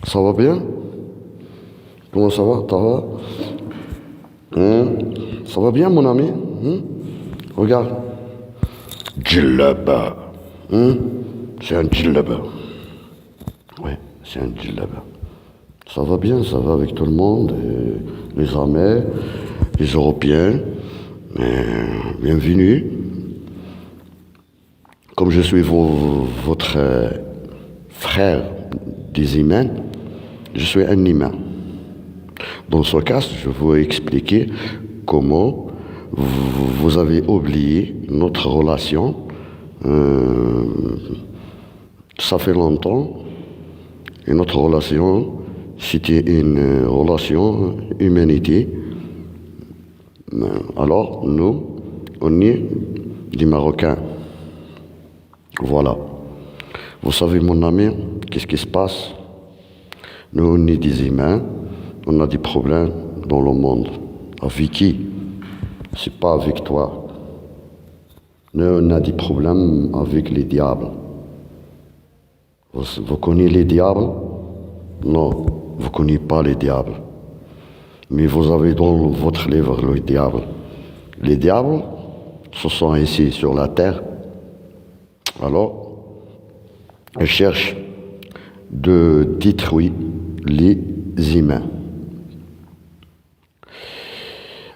Ça va bien? Comment ça va? Ça va? Ça va bien, mon ami? Regarde. Djellaba. C'est un djellaba. Oui, c'est un djellaba. Ça va bien, ça va avec tout le monde, les Arméniens, les Européens. Bienvenue. Comme je suis votre frère des humains, je suis un humain. Dans ce cas, je vais expliquer comment vous avez oublié notre relation. Ça fait longtemps. Et notre relation, c'était une relation humanité. Alors, nous, on est des Marocains. Voilà. Vous savez, mon ami, qu'est-ce qui se passe? Nous, on est des humains. On a des problèmes dans le monde. Avec qui? C'est pas avec toi. Nous, on a des problèmes avec les diables. Vous connaissez les diables? Non, vous ne connaissez pas les diables. Mais vous avez dans votre livre le diable. Les diables, ce sont ici sur la terre. Alors, ils cherchent de détruire les humains.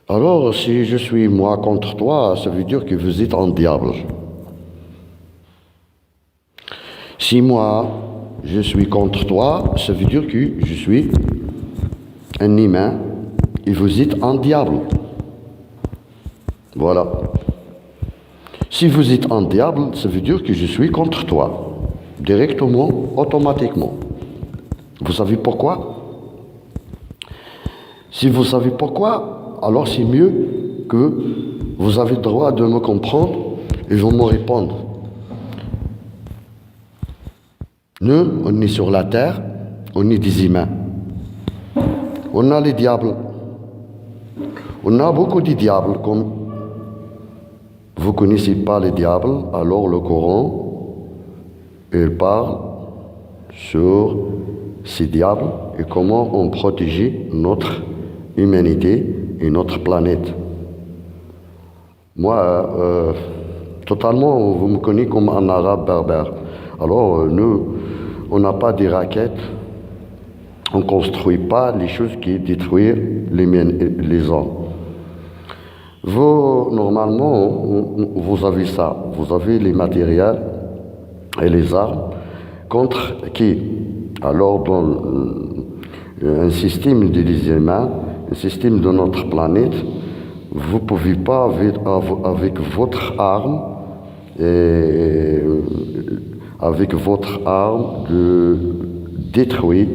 Alors, si je suis moi contre toi, ça veut dire que vous êtes un diable. Si moi, je suis contre toi, ça veut dire que je suis un humain et vous êtes un diable. Voilà. Si vous êtes un diable, ça veut dire que je suis contre toi. Directement, automatiquement. Vous savez pourquoi? Si vous savez pourquoi, alors c'est mieux que vous avez le droit de me comprendre et vous me répondre. Nous, on est sur la terre, on est des humains. On a les diables. On a beaucoup de diables. Comme vous ne connaissez pas les diables, alors le Coran, il parle sur ces diables et comment on protéger notre humanité et notre planète. Moi, totalement, vous me connaissez comme un arabe berbère. Alors, nous, on n'a pas des raquettes, on ne construit pas les choses qui détruisent les hommes. Vous, normalement, vous avez ça. Vous avez les matériels et les armes contre qui? Alors, dans un système des humains, un système de notre planète, vous ne pouvez pas, avec votre arme, de détruire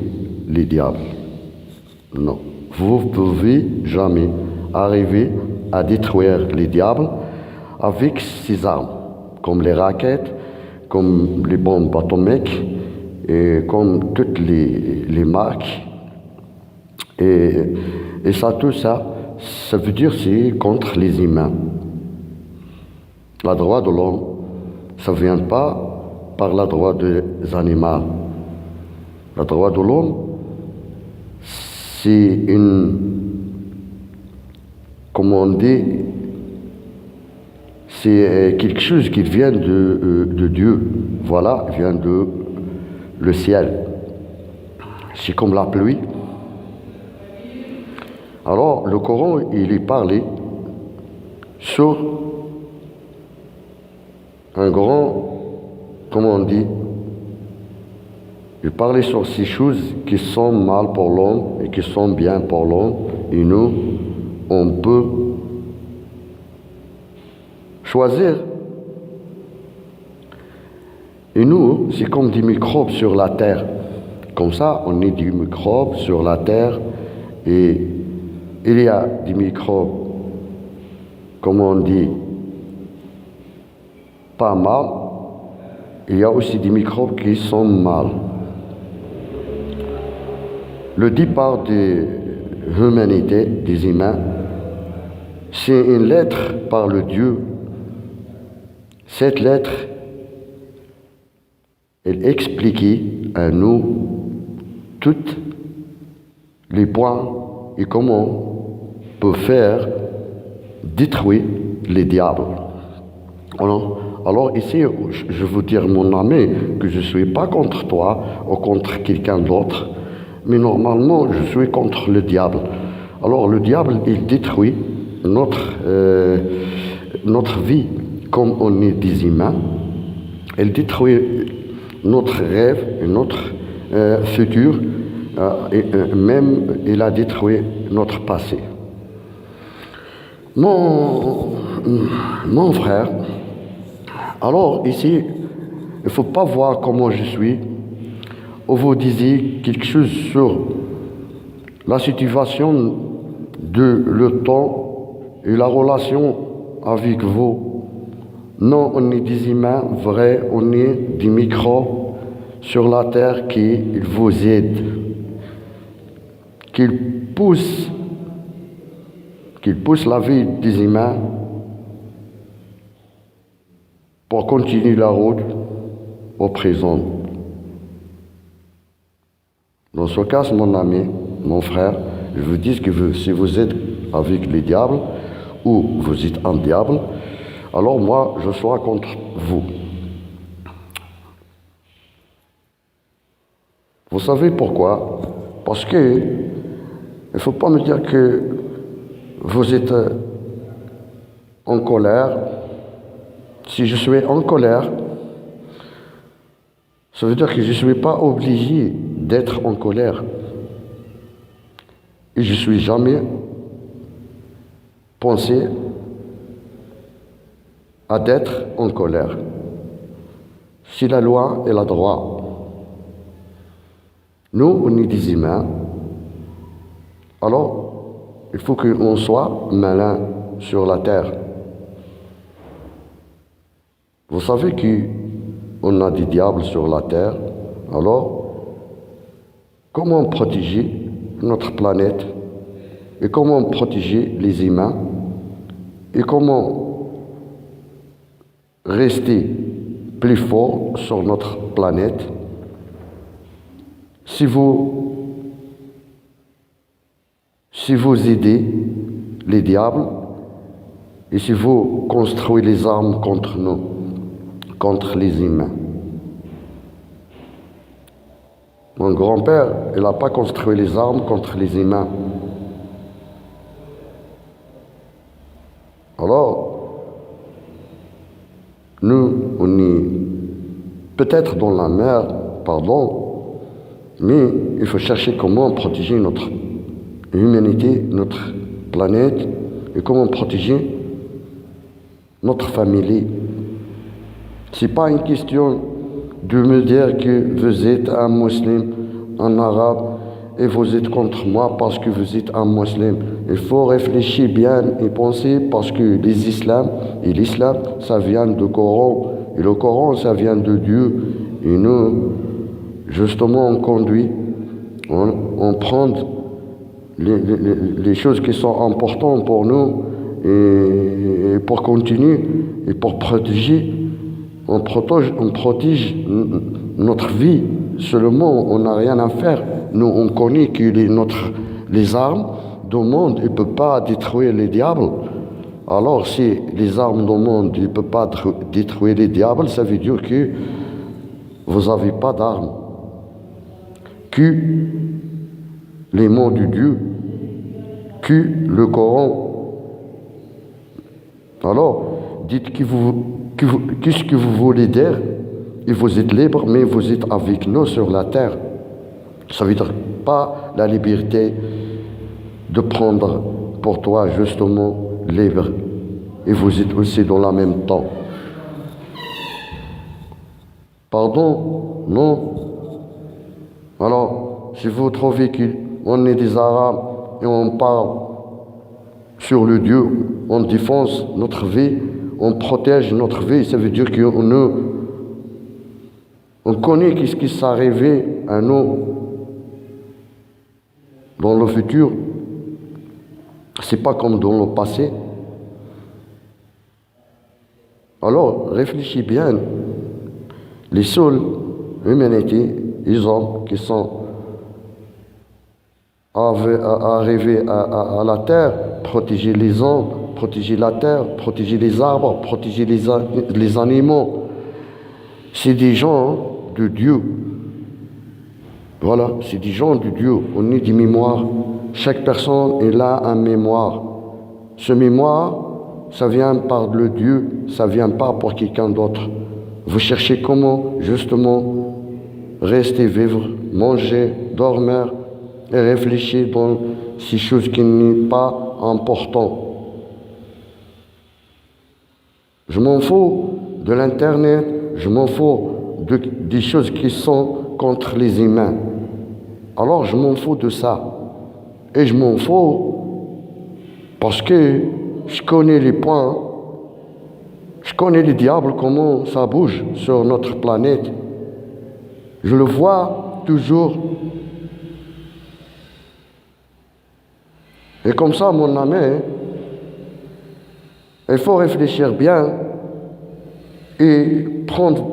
les diables. Non. Vous ne pouvez jamais arriver à détruire les diables avec ces armes, comme les raquettes, comme les bombes atomiques, et comme toutes les marques. Et ça, tout ça, ça veut dire c'est contre les humains. La droit de l'homme, ça ne vient pas par la droit des animaux. La droit de l'homme, c'est comment on dit, c'est quelque chose qui vient de Dieu. Voilà, vient de le ciel. C'est comme la pluie. Alors, le Coran, il est parlé sur un grand, comment on dit, il parlait sur ces choses qui sont mal pour l'homme et qui sont bien pour l'homme. Et nous, on peut choisir. Et nous, c'est comme des microbes sur la terre. Comme ça, on est des microbes sur la terre et il y a des microbes, comme on dit, pas mal. Il y a aussi des microbes qui sont mal. Le départ de l'humanité, des humains, c'est une lettre par le Dieu. Cette lettre, elle expliquait à nous tous les points et comment on peut faire détruire les diables. Alors ici, je veux dire, mon ami, que je ne suis pas contre toi ou contre quelqu'un d'autre, mais normalement, je suis contre le diable. Alors le diable, il détruit notre vie comme on est des humains. Il détruit notre rêve et notre futur. Même, il a détruit notre passé. Mon frère, alors ici, il ne faut pas voir comment je suis, ou vous disiez quelque chose sur la situation de le temps et la relation avec vous. Non, on est des humains vrais, on est des microbes sur la terre qui vous aident, qu'ils poussent la vie des humains pour continuer la route au présent. Dans ce cas, mon ami, mon frère, je vous dis que si vous êtes avec les diables ou vous êtes un diable, alors moi, je serai contre vous. Vous savez pourquoi? Parce que il ne faut pas me dire que vous êtes en colère. Si je suis en colère, ça veut dire que je ne suis pas obligé d'être en colère. Et je ne suis jamais pensé à d'être en colère. Si la loi est la droit, nous, on est des humains, alors il faut qu'on soit malin sur la terre. Vous savez qu'on a des diables sur la terre, alors comment protéger notre planète et comment protéger les humains et comment rester plus fort sur notre planète si vous aidez les diables et si vous construisez les armes contre nous, contre les humains. Mon grand-père, il n'a pas construit les armes contre les humains. Alors, nous, on est peut-être dans la merde, pardon, mais il faut chercher comment protéger notre humanité, notre planète, et comment protéger notre famille. Ce n'est pas une question de me dire que vous êtes un musulman, un arabe, et vous êtes contre moi parce que vous êtes un musulman. Il faut réfléchir bien et penser parce que l'islam, ça vient du Coran. Et le Coran, ça vient de Dieu. Et nous, justement, on conduit, on prend les choses qui sont importantes pour nous et pour continuer et pour protéger. On protège notre vie. Seulement, on n'a rien à faire. Nous, on connaît que les armes du monde ne peuvent pas détruire les diables. Alors, si les armes du monde ne peuvent pas détruire les diables, ça veut dire que vous n'avez pas d'armes. Que les mots de Dieu, que le Coran. Alors, dites qu'est-ce que vous voulez dire? Et vous êtes libre, mais vous êtes avec nous sur la terre. Ça veut dire pas la liberté de prendre pour toi justement libre. Et vous êtes aussi dans le même temps. Pardon? Non. Alors, si vous trouvez qu'on est des Arabes et on parle sur le Dieu, on défense notre vie, on protège notre vie, ça veut dire on connaît ce qui s'est arrivé à nous dans le futur. C'est pas comme dans le passé. Alors, réfléchis bien. Les seules humanités, les hommes qui sont arriver à la terre, protéger les hommes, protéger la terre, protéger les arbres, protéger les animaux. C'est des gens de Dieu. Voilà, c'est des gens de Dieu. On est des mémoires. Chaque personne elle a un mémoire. Ce mémoire, ça vient par le Dieu, ça vient pas pour quelqu'un d'autre. Vous cherchez comment, justement, rester, vivre, manger, dormir et réfléchir dans ces choses qui n'est pas important. Je m'en fous de l'Internet, je m'en fous des choses qui sont contre les humains. Alors je m'en fous de ça. Et je m'en fous parce que je connais les points, je connais le diable, comment ça bouge sur notre planète. Je le vois toujours. Et comme ça, mon ami, il faut réfléchir bien et prendre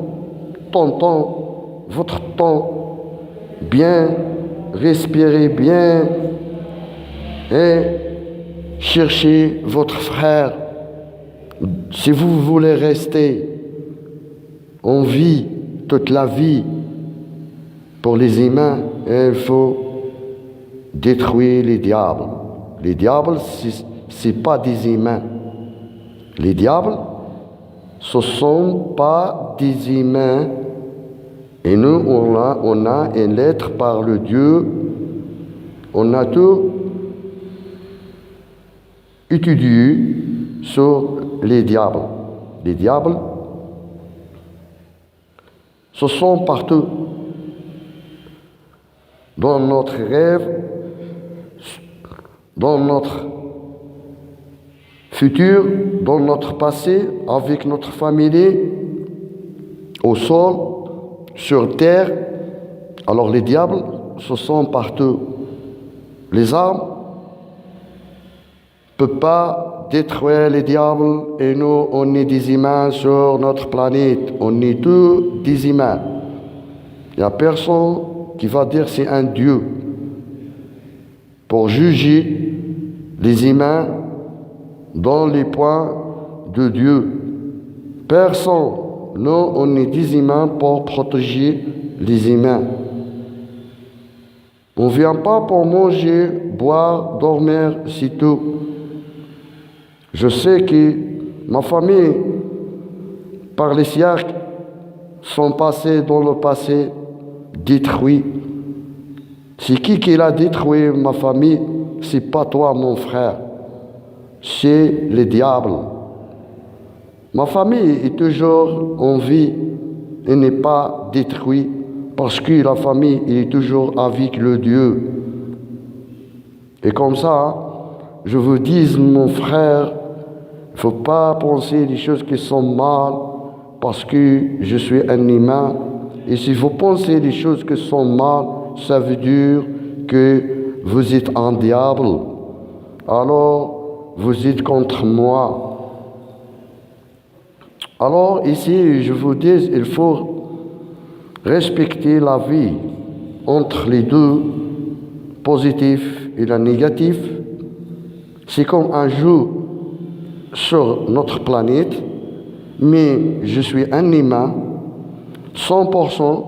ton temps, votre temps, bien, respirer bien et chercher votre frère. Si vous voulez rester en vie, toute la vie, pour les humains, il faut détruire les diables. Les diables, ce n'est pas des humains. Les diables, ce ne sont pas des humains. Et nous, on a un être par le Dieu. On a tout étudié sur les diables. Les diables, ce sont partout. Dans notre rêve, dans notre futur, dans notre passé, avec notre famille, au sol, sur terre. Alors les diables, ce sont partout. Les armes ne peuvent pas détruire les diables et nous, on est des humains sur notre planète. On est tous des humains. Il n'y a personne qui va dire c'est un Dieu pour juger les humains dans les points de Dieu. Personne. Nous, on est des humains pour protéger les humains. On ne vient pas pour manger, boire, dormir, c'est tout. Je sais que ma famille, par les siècles, sont passés dans le passé détruits. C'est qui l'a détruit ma famille? C'est pas toi, mon frère. C'est le diable. Ma famille est toujours en vie et n'est pas détruite parce que la famille est toujours avec le Dieu. Et comme ça, je vous dis, mon frère, il ne faut pas penser des choses qui sont mal parce que je suis un humain. Et si vous pensez des choses qui sont mal, ça veut dire que vous êtes un diable. Alors, vous êtes contre moi. Alors, ici, je vous dis, il faut respecter la vie entre les deux, positif et le négatif. C'est comme un jeu sur notre planète, mais je suis un humain, 100%.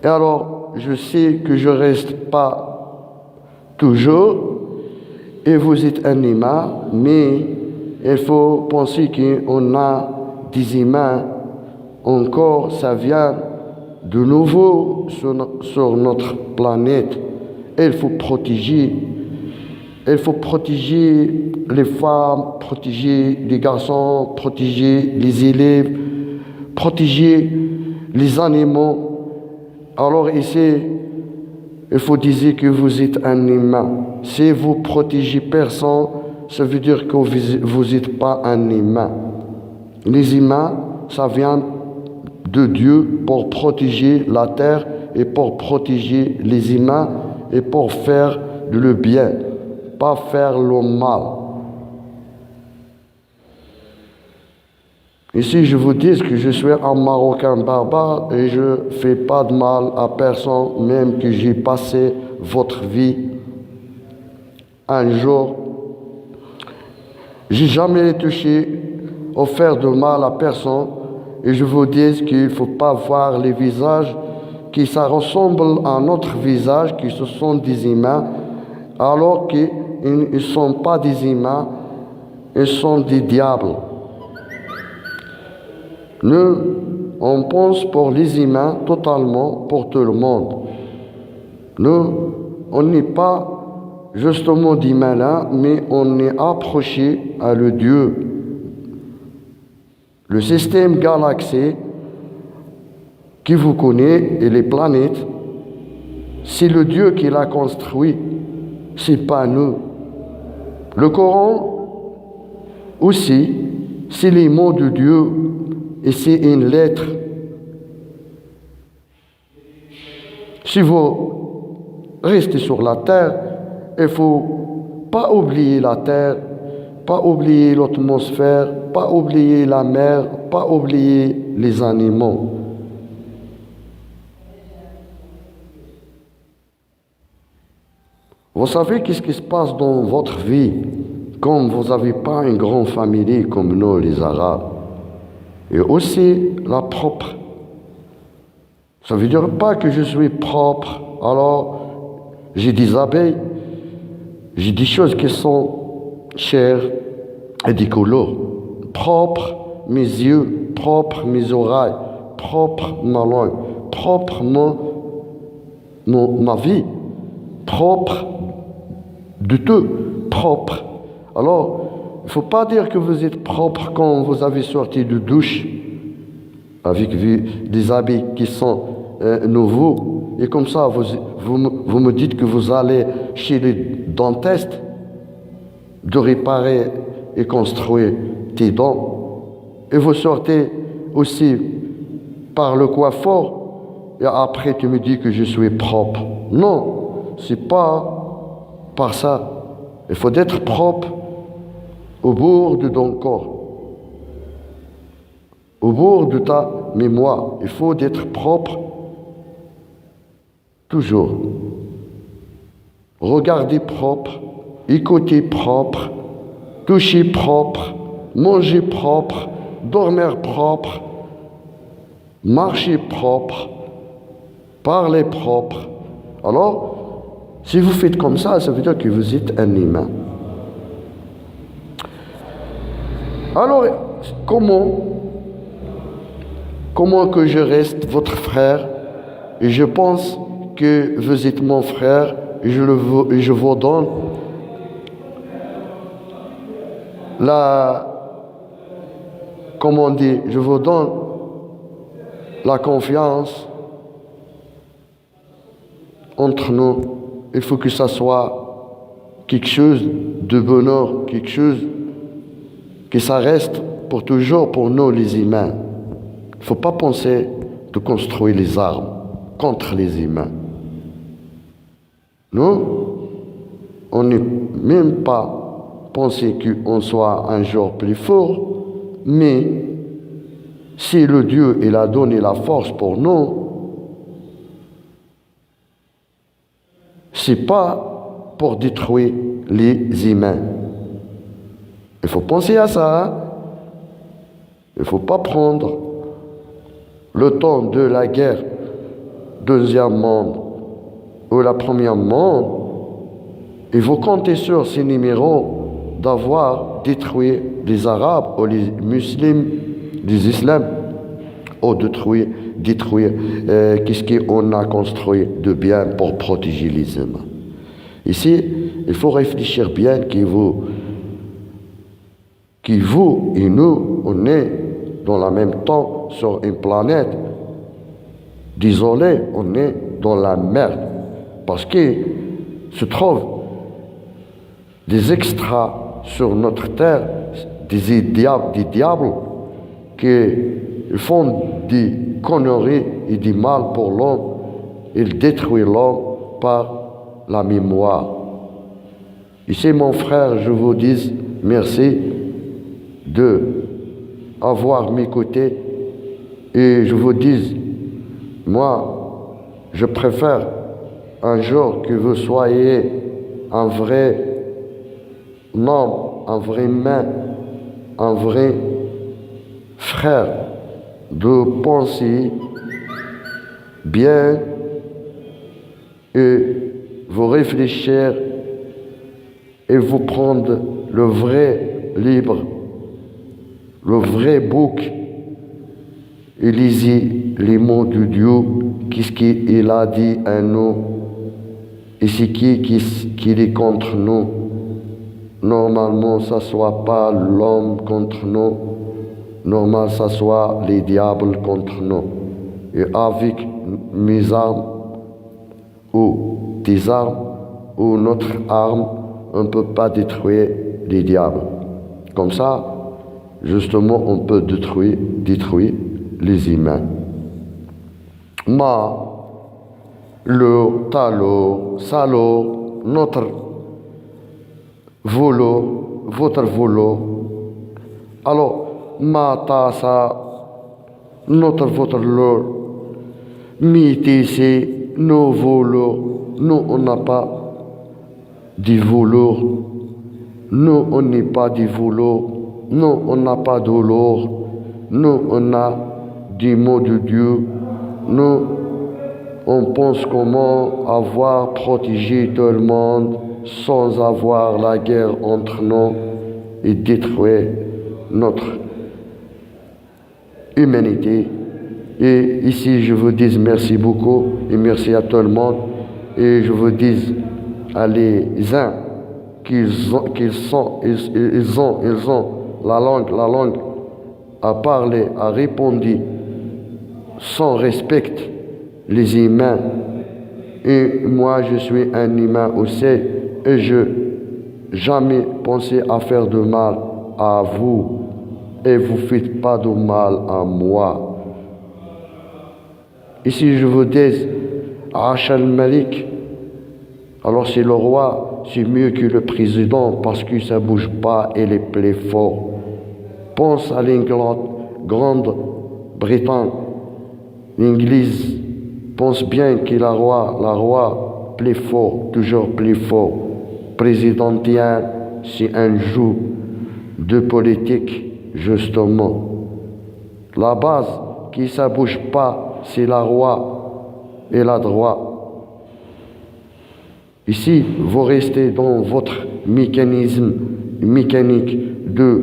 Et alors, je sais que je ne reste pas toujours, et vous êtes un humain, mais il faut penser qu'on a des humains, encore, ça vient de nouveau sur notre planète. Il faut protéger les femmes, protéger les garçons, protéger les élèves, protéger les animaux. Alors ici, il faut dire que vous êtes un humain. Si vous protégez personne, ça veut dire que vous n'êtes pas un humain. Les humains, ça vient de Dieu pour protéger la terre et pour protéger les humains et pour faire le bien, pas faire le mal. Ici, je vous dis que je suis un Marocain barbare et je ne fais pas de mal à personne, même que j'ai passé votre vie un jour, j'ai jamais touché ou faire de mal à personne et je vous dis qu'il ne faut pas voir les visages qui ça ressemble à notre visage, qui ce sont des humains, alors qu'ils ne sont pas des humains, ils sont des diables. Nous, on pense pour les humains totalement, pour tout le monde. Nous, on n'est pas justement d'humains là, mais on est approché à le Dieu. Le système galaxie qui vous connaît et les planètes, c'est le Dieu qui l'a construit, c'est pas nous. Le Coran aussi, c'est les mots de Dieu et c'est une lettre. Si vous restez sur la terre, il ne faut pas oublier la terre, pas oublier l'atmosphère, pas oublier la mer, pas oublier les animaux. Vous savez qu'est-ce qui se passe dans votre vie quand vous n'avez pas une grande famille comme nous, les Arabes, et aussi la propre. Ça ne veut dire pas que je suis propre, alors j'ai des abeilles, j'ai des choses qui sont chères et des couleurs. Propre mes yeux, propre mes oreilles, propre ma langue, propre ma vie, propre de tout, propre. Alors, il ne faut pas dire que vous êtes propre quand vous avez sorti de douche avec des habits qui sont nouveaux. Et comme ça, vous me dites que vous allez chez les dentistes de réparer et construire tes dents. Et vous sortez aussi par le coiffeur. Et après, tu me dis que je suis propre. Non, c'est pas par ça. Il faut être propre au bout de ton corps, au bout de ta mémoire. Il faut être propre toujours. Regarder propre, écouter propre, toucher propre, manger propre, dormir propre, marcher propre, parler propre. Alors, si vous faites comme ça veut dire que vous êtes un humain. Alors, comment que je reste votre frère et je pense que vous êtes mon frère et je vous donne je vous donne la confiance entre nous. Il faut que ça soit quelque chose de bonheur, quelque chose que ça reste pour toujours pour nous les humains. Il ne faut pas penser de construire les armes contre les humains. Nous, on n'est même pas pensé qu'on soit un jour plus fort, mais si le Dieu il a donné la force pour nous, c'est pas pour détruire les humains. Il faut penser à ça. Hein? Il ne faut pas prendre le temps de la guerre, deuxième monde ou la première monde. Il faut compter sur ces numéros d'avoir détruit les Arabes ou les musulmans, les islams, ou détruire qu'est-ce qu'on a construit de bien pour protéger les humains. Ici, il faut réfléchir bien que vous et nous, on est dans le même temps sur une planète. Désolé, on est dans la merde. Parce qu'il se trouve des extras sur notre terre, des diables qui font des conneries et du mal pour l'homme. Ils détruisent l'homme par la mémoire. Ici, mon frère, je vous dis merci d'avoir m'écouté et je vous dis, moi, je préfère un jour que vous soyez un vrai homme, un vrai main, un vrai frère, de penser bien et vous réfléchir et vous prendre le vrai livre, le vrai bouc et lisez les mots de Dieu, qu'est-ce qu'il a dit à nous et c'est qui est contre nous. Normalement, ça soit pas l'homme contre nous, normal, ça soit les diables contre nous. Et avec mes armes ou tes armes ou notre arme, on ne peut pas détruire les diables. Comme ça, justement, on peut détruire les humains. Mais le talon, salaud, notre votre volo. Alors, ma tassa, votre lor, mitisi, nos volos. Nous, on n'a pas de voleurs. Nous, on n'est pas des voleurs. Nous, on n'a pas de l'or. Nous, on a du mot de Dieu. Nous, on pense comment avoir protégé tout le monde sans avoir la guerre entre nous et détruire notre humanité. Et ici, je vous dis merci beaucoup et merci à tout le monde. Et je vous dis à les uns qu'ils ont la langue à parler, à répondre sans respect les humains. Et moi, je suis un humain aussi et je jamais pensé à faire de mal à vous et vous faites pas de mal à moi. Ici, je vous dis, Acha al-Malik, alors c'est le roi, c'est mieux que le président parce que ça bouge pas et il est plus fort. Pense à l'Ingleterre, Grande-Bretagne, l'Église, pense bien que la roi, plus fort, toujours plus fort. Présidentiel, c'est un jeu de politique, justement. La base, qui ça bouge pas, c'est la roi et la droit. Ici, vous restez dans votre mécanisme mécanique de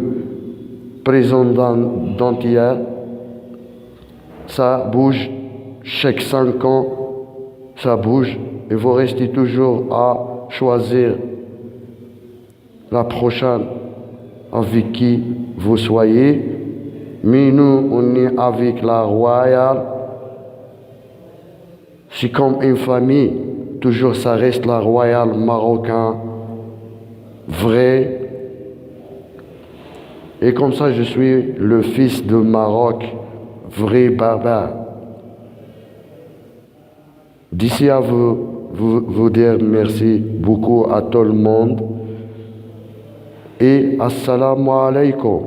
présidentiel. Ça bouge chaque 5 ans, ça bouge et vous restez toujours à choisir la prochaine avec qui vous soyez. Mais nous, on est avec la royale. C'est comme une famille. Toujours, ça reste la royale marocaine, vrai. Et comme ça, je suis le fils de Maroc, vrai barbare. D'ici à vous dire merci beaucoup à tout le monde. Et assalamu alaikum.